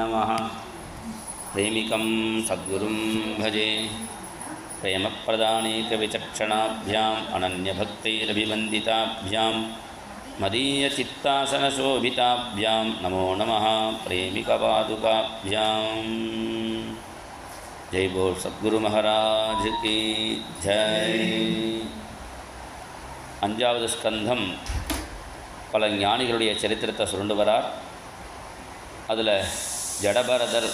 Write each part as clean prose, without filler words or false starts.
नमः। प्रेमिकं सद्गुरुं भजे प्रेमप्रदानेकविचक्षणाभ्याम् अनन्यभक्तैरभिवन्दिताभ्यां मदीयचित्तासनशोभिताभ्यां नमो नमः। प्रेमिकपादुकाभ्याम् जय बोल सद्गुरु महाराज की जय। அஞ்சாவது ஸ்கந்தம் பல ஞானிகளுடைய சரித்திரத்தை சுருண்டு வரார். அதில் ஜடபரதர்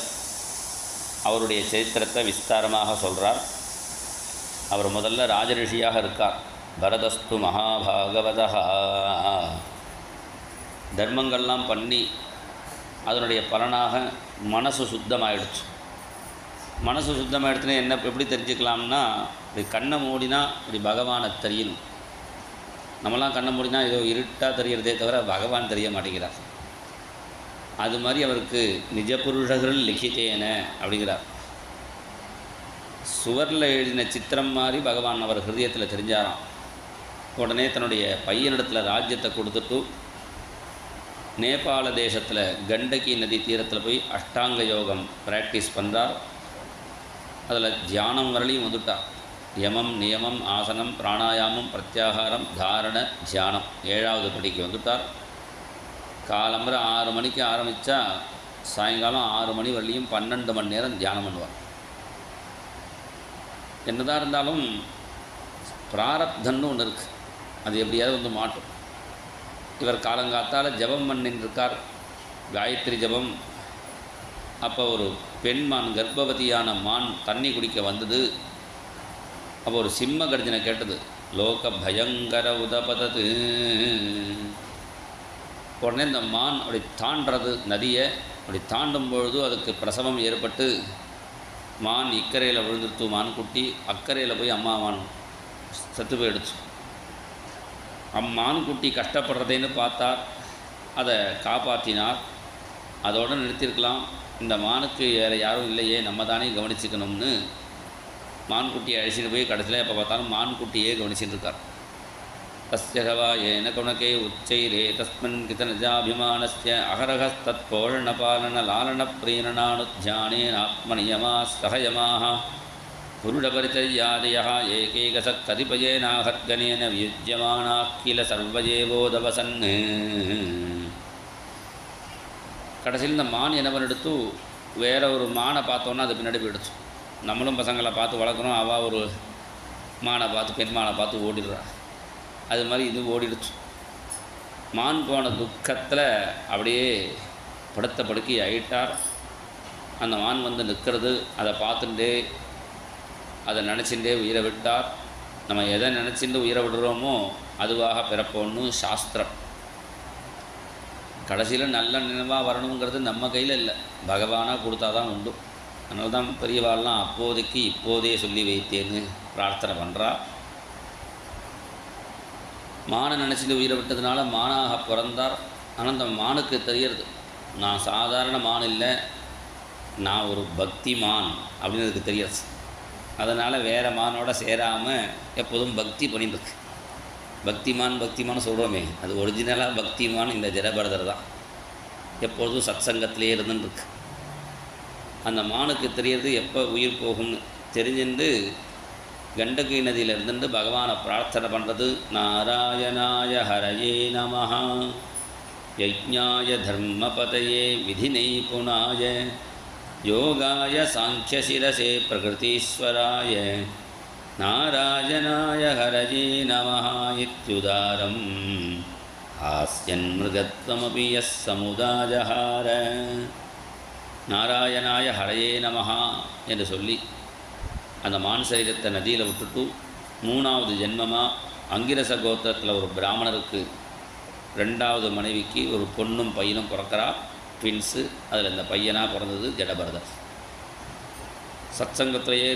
அவருடைய சரித்திரத்தை விஸ்தாரமாக சொல்கிறார். அவர் முதல்ல ராஜரிஷியாக இருக்கார். பரதஸ்து மகாபாகவதா. தர்மங்கள்லாம் பண்ணி அதனுடைய பலனாக மனசு சுத்தமாயிடுச்சு. மனசு சுத்தமாகிடுச்சுன்னா என்ன எப்படி தெரிஞ்சுக்கலாம்னா, இப்படி கண்ணை மூடினா இப்படி பகவானை தெரியணும். நம்மளாம் கண்ணை மூடினா ஏதோ இருட்டாக தெரியறதே தவிர பகவான் தெரிய மாட்டேங்கிறார். அது மாதிரி அவருக்கு நிஜ புருஷர்கள் லிখিத்தேன அப்படிங்கிறார். சுவரில் எழுதின சித்திரம் மாதிரி பகவான் அவர் ஹிருதயத்தில் தெரிஞ்சாராம். உடனே தன்னுடைய பையனிடத்தில் ராஜ்யத்தை கொடுத்துட்டு நேபாள தேசத்தில் கண்டகி நதி தீரத்தில் போய் அஷ்டாங்க யோகம் ப்ராக்டிஸ் பண்ணுறார். அதில் தியானம் வரலையும் வந்துட்டார். யமம் நியமம் ஆசனம் பிராணாயாமம் பிரத்யாகாரம் தாரண தியானம் 7வது படிக்கு வந்துட்டார். காலம்பரை 6 மணிக்கு ஆரம்பித்தா சாயங்காலம் 6 மணி வரலையும் 12 மணி நேரம் தியானம் பண்ணுவார். என்னதான் இருந்தாலும் பிராரப்தன்னு ஒன்று இருக்குது, அது எப்படியாவது வந்து மாட்டும். இவர் காலங்காத்தால் ஜபம் பண்ணிருக்கார், காயத்ரி ஜபம். அப்போ ஒரு பெண்மான் கர்ப்பவதியான மான் தண்ணி குடிக்க வந்தது. அப்போ ஒரு சிம்ம கர்ஜனை கேட்டது, லோக பயங்கர உதபதது. உடனே இந்த மான் அப்படி தாண்டுறது நதியை. அப்படி தாண்டும் பொழுது அதுக்கு பிரசவம் ஏற்பட்டு மான் இக்கரையில் விழுந்துருத்து மான் குட்டி, அக்கறையில் போய் அம்மா மான் செத்து போயிடுச்சு. மான் குட்டி கஷ்டப்படுறதேன்னு பார்த்தார், அதை காப்பாற்றினார். அதோடு நிறுத்தியிருக்கலாம். இந்த மானுக்கு வேறு யாரும் இல்லையே, நம்ம தானே கவனிச்சுக்கணும்னு மான்குட்டியை அழிச்சிட்டு போய் கடைசியில் எப்போ பார்த்தாலும் மான்குட்டியே கவனிச்சுட்டு இருக்கார். தஸ்யகவா ஏன குணக்கே உச்சைரே தஸ்மின் கிதனஜாபிமானஸ்ய அகரகஸ்தத் போஷணபாலன லாலன பிரீரணானுத்யானேன ஆத்மநியமா சகயமாக புருடபரிச்சர்யாதயः ஏகேகசக் கதிபயேனாஹத்கனேன வியுஜ்யமானாः கில சர்வஜேவோதவசன். கடைசியில் இந்த மான் என்ன பண்ணிடுத்து, வேற ஒரு மானை பார்த்தோன்னா அது பின்னாடி போயிடுச்சு. நம்மளும் பசங்களை பார்த்து வளர்க்குறோம், அவள் ஒரு மானை பார்த்து பெண் மானை பார்த்து ஓடிடுறா. அது மாதிரி இது ஓடிடுச்சு. மான் போன துக்கத்தில் அப்படியே படுத்த படுக்கி ஆயிட்டார். அந்த மான் வந்து நிற்கிறது, அதை பார்த்துட்டே அதை நினச்சிட்டே உயிரை விட்டார். நம்ம எதை நினச்சிட்டு உயிரை விடுறோமோ அதுவாக பிறப்போன்னு சாஸ்திரம். கடைசியில் நல்ல நினைவாக வரணுங்கிறது நம்ம கையில் இல்லை, பகவானாக கொடுத்தா தான் உண்டு. அதனால தான் பெரியவாள்லாம் அப்போதைக்கு இப்போதே சொல்லி வைத்தேன்னு பிரார்த்தனை பண்ணுறா. மானை நினச்சிட்டு உயிரை விட்டதுனால மானாக பிறந்தார். ஆனால் அந்த மானுக்கு தெரியறது, நான் சாதாரண மான் இல்லை, நான் ஒரு பக்தி மான் அப்படின்னு அதுக்கு தெரியாது. அதனால் வேறு மானோட சேராமல் எப்போதும் பக்தி பண்ணிட்டுருக்கு. பக்திமான் சொல்கிறோமே, அது ஒரிஜினலாக பக்திமான் இந்த ஜடபரதர் தான். எப்பொழுதும் சத்சங்கத்திலே இருந்துருக்கு. அந்த மானுக்கு தெரியறது எப்போ உயிர் போகும்னு தெரிஞ்சுட்டு கண்டகி நதியில் இருந்துட்டு பகவானை பிரார்த்தனை பண்ணுறது. நாராயணாய ஹரயே நமஹ யஜ்ஞாய தர்மபதயே விதி நைபுணாய யோகாய சாங்கியசிரசே பிரகிருதீஸ்வராய நாராயணாய ஹரயே நமஹ இத்யுதாரம் ஆஸ்யன் மிருகத்வமபி யஸ் சமுதாஜஹார. நாராயணாய ஹரயே நமஹா என்று சொல்லி அந்த மான் சரீரத்தை நதியில் விட்டுட்டு 3வது ஜென்மமாக அங்கிரச கோத்திரத்தில் ஒரு பிராமணருக்கு 2வது மனைவிக்கு ஒரு பொண்ணும் பையனும் பிறக்கிறா, ட்வின்ஸு. அதில் இந்த பையனாக பிறந்தது ஜடபரதர். சத்சங்கத்திலேயே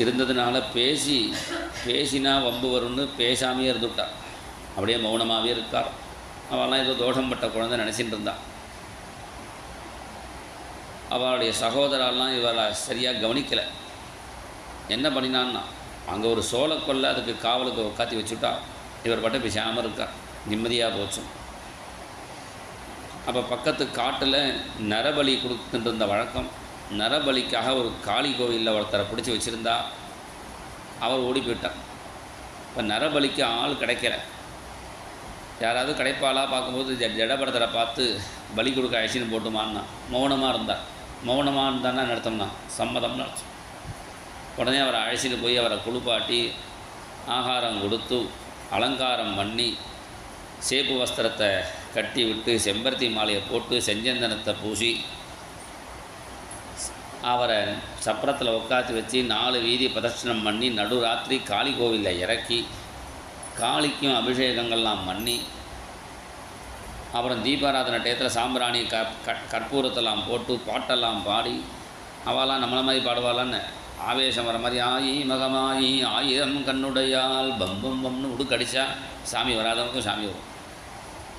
இருந்ததுனால பேசினா வம்பு வரும்னு பேசாமையே இருந்துவிட்டா. அப்படியே மௌனமாகவே இருக்கார். அவெல்லாம் ஏதோ தோஷம் பட்ட குழந்தை நினச்சிட்டு இருந்தாள். அவளுடைய சகோதரெல்லாம் இவரை சரியாக கவனிக்கலை. என்ன பண்ணினான்னா, அங்கே ஒரு சோளக்கொல்லை அதுக்கு காவலுக்கு உட்காத்தி வச்சுட்டா. இவர் பட்ட பேசாமல் இருக்கார். நிம்மதியாக போச்சு. அப்போ பக்கத்து காட்டில் நரபலி கொடுத்துட்டு இருந்த வழக்கம். நரபலிக்காக ஒரு காளி கோவிலில் ஒருத்தரை பிடிச்சி வச்சுருந்தா, அவர் ஓடி போயிட்டார். இப்போ நரபலிக்கு ஆள் கிடைக்கல. யாராவது கிடைப்பாளா பார்க்கும்போது ஜடபரதரை பார்த்து பலி கொடுக்க அழிச்சின்னு போட்டுமான்னா மௌனமாக இருந்தார். மௌனமாக இருந்தான்னா நடத்தோம்னா சம்மதம்னு அர்த்தம். உடனே அவரை அழைச்சிட்டு போய் அவரை குளிப்பாட்டி ஆகாரம் கொடுத்து அலங்காரம் பண்ணி சேப்பு வஸ்திரத்தை கட்டி விட்டு செம்பருத்தி மாலையை போட்டு செஞ்சந்தனத்தை பூசி அவரை சப்பரத்தில் உட்காந்து வச்சு 4 வீதி பிரதட்சணம் பண்ணி நடுராத்திரி காளி கோவிலில் இறக்கி காளிக்கும் அபிஷேகங்கள்லாம் பண்ணி அப்புறம் தீபாராதனை டயத்தில் சாம்பிராணி கற்பூரத்தெல்லாம் போட்டு பாட்டெல்லாம் பாடி அவெல்லாம் நம்மளை மாதிரி பாடுவாளான்னு ஆவேசம் வர மாதிரி ஆயி மகமாயி ஆயிரம் கண்ணுடையால் பம்பம் பம்னு உடுக்கடிச்சா சாமி வராதவனுக்கும் சாமி வரும்.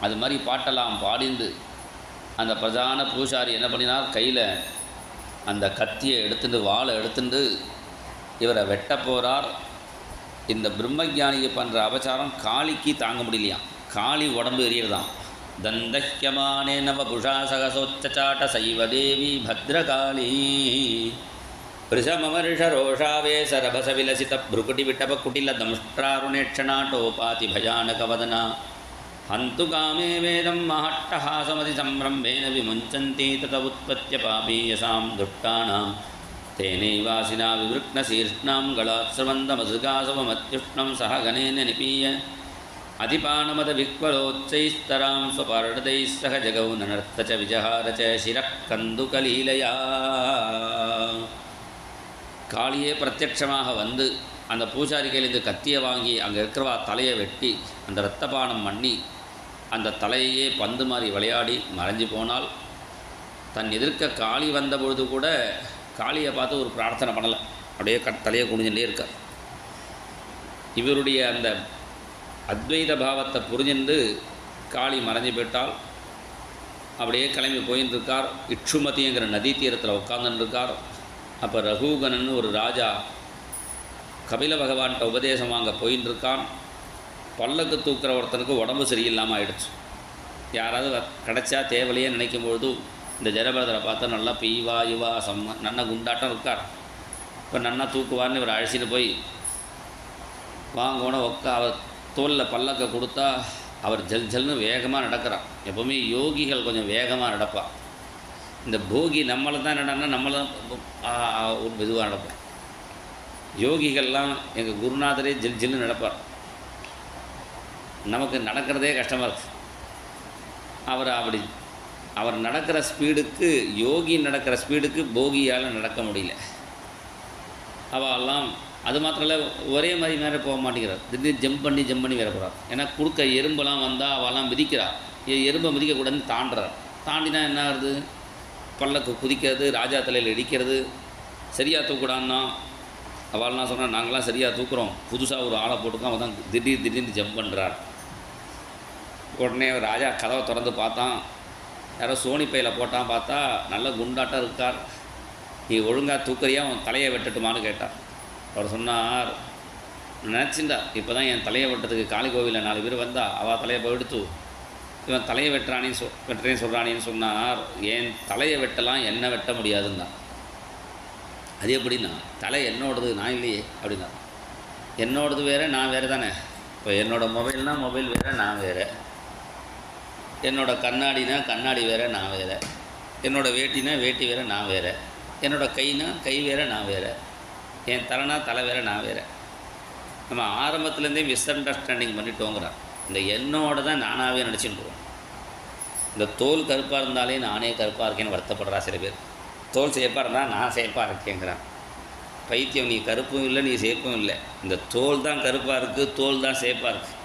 அது மாதிரி பாட்டெல்லாம் பாடிந்து அந்த பிரதான பூசாரி என்ன பண்ணினார், கையில் அந்த கத்தியை எடுத்துட்டு வாளை எடுத்துட்டு இவரை வெட்ட போகிறார். இந்த பிரம்மஜானிக்கு பண்ணுற அபச்சாரம் காளிக்கு தாங்க முடியலையாம். காளி உடம்பு எரியறதாம். தந்தஹ்யமானே நவபுஷா சகசோச்சாட்ட சைவதேவி பத்ரகாளி ரோஷாவேசரபசவிலசித புருகுட்டி விட்டப குட்டில தம்ஷ்டாருணேட்சணாட்டோபாதி பயானகவதனா ஹந்து காமே வேதம் மஹட்டஹாசமதி சம்ரம்பேன விமுஞ்சந்தி தத உத்பத்ய பாபீயசாம் துஷ்டானாம் தேனைவாசினா விவருக்னசீர்ஷ்ணாம் களாத்ஸ்ரவந்தமசுகாசவமத்யுஷ்ணம் சஹ கணேன நிபீய அதிபானமத விக்வலோச்சைஸ்தராம் ஸ்வபாரடைः சக ஜகௌ நனர்த்த ச விஜஹார ச சிரக் கந்துகலீலயா. காளியே பிரத்யட்சமாக வந்து அந்த பூசாரி கையிலேருந்து கத்தியை வாங்கி அங்கே இருக்கிறவா தலையை வெட்டி அந்த இரத்தபானம் பண்ணி அந்த தலையையே பந்து மாதிரி விளையாடி மறைஞ்சு போனால், தன் எதிர்க்க காளி வந்த பொழுது கூட காளியை பார்த்து ஒரு பிரார்த்தனை பண்ணலை. அப்படியே தலையை குனிஞ்சுட்டே இருக்கார். இவருடைய அந்த அத்வைத பாவத்தை புரிஞ்சுண்டு காளி மறைஞ்சு போயிட்டால் அப்படியே கிளம்பி போயின்னு இருக்கார். இட்சுமதிங்கிற நதி தீரத்தில் உட்கார்ந்துன்னு இருக்கார். அப்போ ரகுகணன் ஒரு ராஜா கபில பகவான்கிட்ட உபதேசம் வாங்க போயின்னு இருக்கான். பல்லக்கு தூக்குற ஒருத்தனுக்கு உடம்பு சரியில்லாமல் ஆயிடுச்சு. யாராவது கிடச்சா தேவலையே நினைக்கும்பொழுது இந்த ஜடபரதரை பார்த்தா நல்லா பீவா யுவா நன்னா குண்டாட்டம் இருக்கார். இப்போ நன்னா தூக்குவார்னு இவர் அழைச்சிட்டு போய் வாங்கோன அவர் தோலில் பல்லக்கை கொடுத்தா அவர் ஜல் ஜல்னு வேகமாக நடக்கிறார். எப்போவுமே யோகிகள் கொஞ்சம் வேகமாக நடப்பார். இந்த போகி நம்மளை தான் என்னடான்னா நம்மளை ஒரு மெதுவாக நடப்போம். யோகிகள்லாம் எங்கள் குருநாதரே ஜில் ஜில்னு நடப்பார். நமக்கு நடக்கிறதே கஷ்டமாக இருக்குது. அவர் நடக்கிற ஸ்பீடுக்கு, யோகி நடக்கிற ஸ்பீடுக்கு போகியால் நடக்க முடியல. அவெல்லாம் அது மாத்திரம் இல்லை, ஒரே மாதிரி மேலே போக மாட்டேங்கிறார். திடீர்னு ஜம்ப் பண்ணி வேற போகிறார். ஏன்னா குறுக்க எறும்பெல்லாம் வந்தால் அவெல்லாம் மிதிக்கிறார். எறும்பை மிதிக்கக்கூடாதுன்னு தாண்டுறார். தாண்டினா என்ன ஆகுது, பல்லக்கு குதிக்கிறது, ராஜா தலையில் இடிக்கிறது. சரியாக தூக்கூடான்னா அவள்லாம் சொன்னால் நாங்களாம் சரியாக தூக்குறோம், புதுசாக ஒரு ஆளை போட்டுக்கோம், அவன் தான் திடீர்னு ஜம்ப் பண்ணுறார். உடனே ராஜா கதவை திறந்து பார்த்தான், யாரோ சோனி பையில் போட்டான். பார்த்தா நல்ல குண்டாட்டம் இருக்கார். நீ ஒழுங்காக தூக்கறியா, அவன் தலையை வெட்டட்டுமான்னு கேட்டார். அவர் சொன்னார், நினச்சிண்டா இப்போ தான் என் தலையை வெட்டுறதுக்கு காளி கோவிலில் 4 பேர் வந்தா அவள் தலையை எடுத்து இவன் தலையை வெட்டுறேன்னு சொல்கிறானின்னு சொன்னார். என் தலையை வெட்டலாம், என்ன வெட்ட முடியாதுன்னா. அது எப்படின்னா, தலை என்னோடது, நான் இல்லையே அப்படின்னா. என்னோடது வேறு, நான் வேறு தானே. இப்போ என்னோடய மொபைல்னால் மொபைல் வேறு, நான் வேறு. என்னோடய கண்ணாடினா கண்ணாடி வேறு, நான் வேறு. என்னோடய வேட்டினா வேட்டி வேறு, நான் வேறு. என்னோடய கைனா கை வேறு, நான் வேறு. என் தலைனா தலை வேறு, நான் வேறு. நம்ம ஆரம்பத்துலேருந்தே மிஸ் அண்டர்ஸ்டாண்டிங் பண்ணிட்டோங்கிறார். இந்த என்னோட தான் நானாகவே நினச்சிட்டுருவோம். இந்த தோல் கருப்பாக இருந்தாலே நானே கருப்பாக இருக்கேன்னு வருத்தப்படுறா சில பேர். தோல் சேப்பாக இருந்தால் நான் சேப்பாக இருக்கேங்கிறான். பைத்தியம், நீ கருப்பும் இல்லை, நீ சேப்பும் இல்லை. இந்த தோல் தான் கருப்பாக இருக்குது, தோல் தான் சேப்பாக இருக்குது.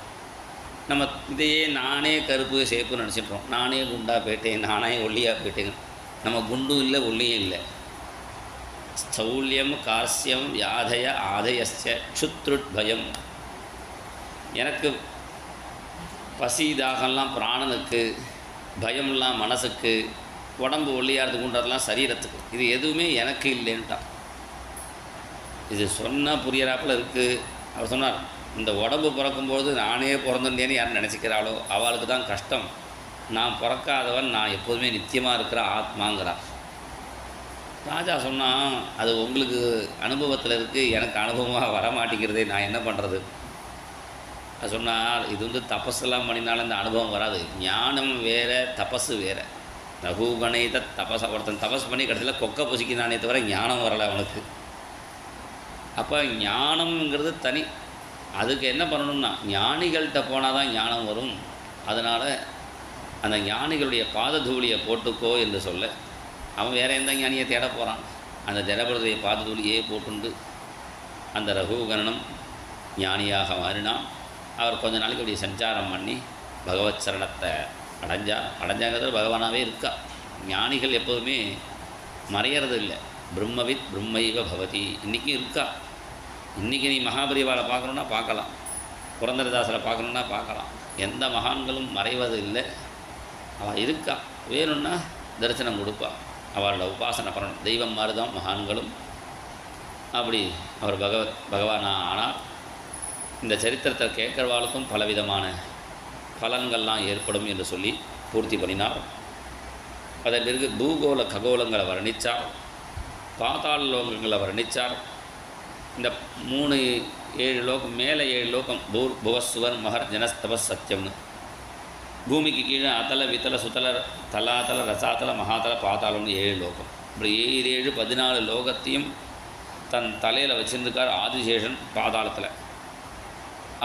நம்ம இதையே நானே கருப்பு சேப்புன்னு நினச்சிட்றோம். நானே குண்டாக போயிட்டேன், நானே ஒல்லியாக போயிட்டேங்க. நம்ம குண்டும் இல்லை, ஒல்லியும் இல்லை. ஸ்தௌல்யம் காஸ்யம் வியாதய ஆதயஸ்ய க்ஷுத்ருட்பயம். எனக்கு பசி தாகம்லாம் பிராணனுக்கு, பயம்லாம் மனசுக்கு, உடம்பு ஒல்லியாகிறதுக்குன்றதெல்லாம் சரீரத்துக்கு. இது எதுவுமே எனக்கு இல்லைன்ட்டான். இது சொன்னால் புரியறாப்பில் இருக்குது. அவர் சொன்னார், இந்த உடம்பு பிறக்கும்போது நானே பிறந்துட்டேன்னு யார் நினச்சிக்கிறாளோ அவளுக்கு தான் கஷ்டம். நான் பிறக்காதவன், நான் எப்போதுமே நித்தியமாக இருக்கிற ஆத்மாங்கிறார். ராஜா சொன்னான், அது உங்களுக்கு அனுபவத்தில் இருக்குது, எனக்கு அனுபவமாக வரமாட்டேங்கிறதே, நான் என்ன பண்ணுறது? அது சொன்னால், இது வந்து தபஸெல்லாம் பண்ணினாலும் இந்த அனுபவம் வராது. ஞானம் வேறு, தபஸு வேறு. ரகுகணைத தபஸ, ஒருத்தன் தபஸ் பண்ணி கடைசியில் கொக்கை பொசிக்கினானே தவிர ஞானம் வரலை அவனுக்கு. அப்போ ஞானம்ங்கிறது தனி. அதுக்கு என்ன பண்ணணும்னா, ஞானிகள்கிட்ட போனால் தான் ஞானம் வரும். அதனால் அந்த ஞானிகளுடைய பாததூளியை போட்டுக்கோ என்று சொல்ல, அவன் வேறு எந்த ஞானியை தேட போகிறான்? அந்த ஜடபரதையை பாததூளியே போட்டுண்டு அந்த ரகுகணனும் ஞானியாக மாறினான். அவர் கொஞ்ச நாளைக்கு அப்படி சஞ்சாரம் பண்ணி பகவத் சரணத்தை அடைஞ்சாங்கிறது பகவானாகவே இருக்கா. ஞானிகள் எப்போதுமே மறையிறது இல்லை. பிரம்மவித் பிரம்மைவ பவதி இன்றைக்கும் இருக்கா. இன்றைக்கி நீ மகாபரிவாளை பார்க்கணுன்னா பார்க்கலாம், புரந்தரதாசரை பார்க்கணுன்னா பார்க்கலாம். எந்த மகான்களும் மறைவது இல்லை. அவள் இருக்கா. வேணும்னா தரிசனம் கொடுப்பா. அவளோட உபாசனை பண்ணணும். தெய்வம் மாதிரி தான் மகான்களும். அப்படி அவர் பகவானாக ஆனார். இந்த சரித்திரத்தை கேட்குறவாளுக்கும் பலவிதமான பலன்கள்லாம் ஏற்படும் என்று சொல்லி பூர்த்தி பண்ணினார். அதன் பிறகு பூகோள ககோளங்களை வர்ணித்தார், பாதாள லோகங்களை வர்ணித்தார். இந்த 7 லோகம், மேலே 7 லோகம், புவஸ்வர் மகர் ஜனஸ்தபஸ் சத்தியம்னு. பூமிக்கு கீழே அதல வித்தல சுத்தல தலாதல ரசாத்தல மகாதல பாதாளம்னு 7 லோகம். இப்படி 7 14 லோகத்தையும் தன் தலையில் வச்சுருந்துக்கார் ஆதிசேஷன் பாதாளத்தில்.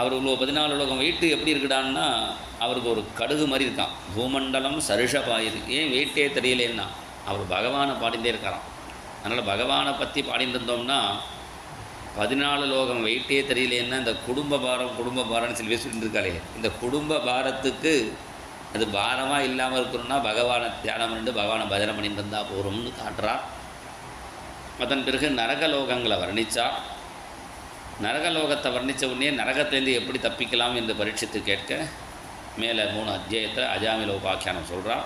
அவர் இவ்வளோ 14 லோகம் வெயிட்டு எப்படி இருக்குடான்னா, அவருக்கு ஒரு கடுகு மாதிரி இருக்கான். பூமண்டலம் சருஷபாயுது. ஏன் வெயிட்டே தெரியலேன்னா, அவர் பகவானை பாடிகிட்டே இருக்காராம். அதனால் பகவானை பற்றி பாடிட்டு இருந்தோம்னா 14 லோகம் வெயிட்டே தெரியலேன்னா, இந்த குடும்ப பாரம்னு சில பேர் சொல்லிட்டு இருக்காளே, இந்த குடும்ப பாரத்துக்கு அது பாரமாக இல்லாமல் இருக்கணும்னா பகவானை தியானம் பண்ணிட்டு பகவானை பஜனை பண்ணிட்டு இருந்தால் போகிறோம்னு காட்டுறார். அதன் பிறகு நரகலோகங்களை வர்ணித்தார். நரகலோகத்தை வர்ணித்த உடனே நரகத்திலேருந்து எப்படி தப்பிக்கலாம் என்று பரீட்சித்து கேட்க மேலே 3 அத்தியாயத்தை அஜாமில உபாக்கியானம் சொல்கிறார்.